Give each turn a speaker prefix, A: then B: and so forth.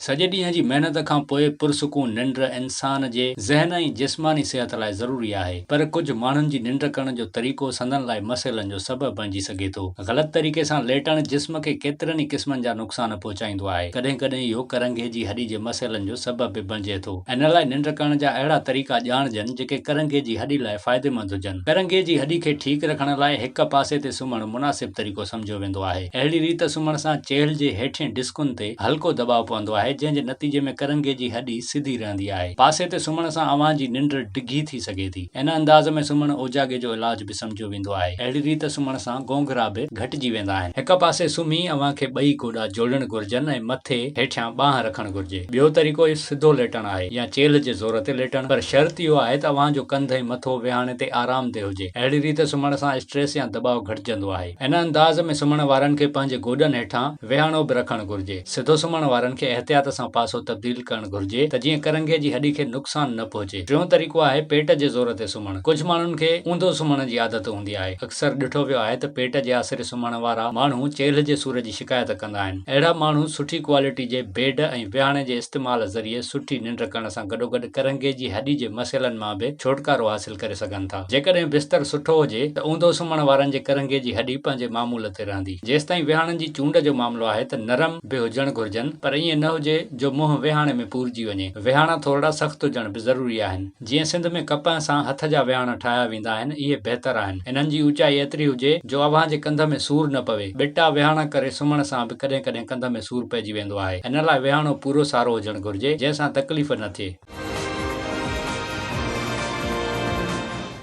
A: सॼे ॾींहं जी महिनत खां पोइ पुरसुकून निंड इंसान जे ज़हन ऐं जिस्मानी सिहत लाइ ज़रूरी आहे, पर कुझु माण्हुनि जी निंड करण जो तरीक़ो संदनि लाइ मसइलनि जो सबबु बणिजी सघे थो। ग़लति तरीक़े सां लेटण जिस्म खे केतिरनि ई क़िस्मनि जा नुक़सान पहुचाईंदो आहे। कॾहिं कॾहिं इहो करंगे जी हॾी जे मसइलनि जो सबबु बि बणिजे थो। इन लाइ निंड करण जा अहिड़ा तरीक़ा ॼाणजनि जेके करंगे जी हॾी लाइ फ़ाइदेमंद हुजनि। करंगे जी हॾी खे ठीकु रखण लाइ हिक पासे ते सुम्हणु मुनासिब तरीक़ो सम्झियो वेंदो आहे। अहिड़ी रीति सुम्हण सां चेल्ह जे हेठिएं डिस्कुनि ते हल्को दबाव पवंदो आहे, जंहिं जे नतीजे में करंगे जी हॾी सिधी रहंदी आहे। पासे ते सुम्हण सां अव्हां जी निंड डिघी थी सघे थी। इन अंदाज़ में सुम्हणु ओजागे जो इलाज बि सम्झियो वेंदो आहे। अहिड़ी रीति सुम्हण सां गोंगरा बि घटिजी वेंदा आहिनि। हिक पासे सुम्ही अव्हां खे ॿई गोॾा जोड़णु घुर्जनि ऐं मथे हेठियां ॿांह रखणु घुर्जे। ॿियो तरीक़ो सिधो लेटणु आहे या चेल्ह जे ज़ोर ते लेटणु, पर शर्त इहो आहे त अव्हां जो कंधु ऐं मथो विहाणे ते आरामदेह हुजे। अहिड़ी रीति सुम्हण सां स्ट्रेस या दबाव घटिजंदो आहे। इन अंदाज़ में सुम्हण वारनि खे पंहिंजे गोॾनि हेठां विहाणो बि रखणु घुर्जे। सिधो सुम्हण वारनि खे एहतियात सां पासो तब्दील करणु घुर्जे त जीअं करंगे जी हॾी खे नुक़सान न पहुचे। टियों तरीक़ो आहे पेट जे ज़ोर ते सुम्हणु। कुझु माण्हुनि खे ऊंधो सुम्हण जी आदत हूंदी आहे। अक्सर ॾिठो वियो आहे त पेट जे आसिरे सुम्हण वारा माण्हू चेल्ह जे सूर जी शिकायत कंदा आहिनि। अहिड़ा माण्हू सुठी क्वालिटी जे बेड ऐं विहाणे जे इस्तेमाल ज़रिए सुठी निंड करण सां गॾोगॾु करंगे जी हॾी जे मसइलनि मां बि छुटकारो हासिल करे सघनि था। जेकॾहिं बिस्तर सुठो हुजे त ऊंधो सुम्हण वारनि जे करंगे जी हॾी पंहिंजे मामूल ते रहंदी। जेसिताईं विहाणनि जी चूंड जो मामलो आहे त नरम बि हुजणु घुर्जनि, पर ईअं न हुजे जो मुंहुं विहाणे में पूरजी वञे। विहाणा थोरा सख़्त हुजण बि ज़रूरी आहिनि। जीअं सिंध में कपह सां हथ जा विहाणा ठाहिया वेंदा आहिनि, इहे बहितर आहिनि। इन्हनि जी ऊचाई एतिरी हुजे जो अव्हां जे कंध में सूर न पवे। ॿिटा विहाणा करे सुम्हण सां बि कॾहिं कॾहिं कंध में सूर पइजी वेंदो आहे। इन लाइ विहाणो पूरो सारो हुजणु घुर्जे, जंहिं सां तकलीफ़ न थिए।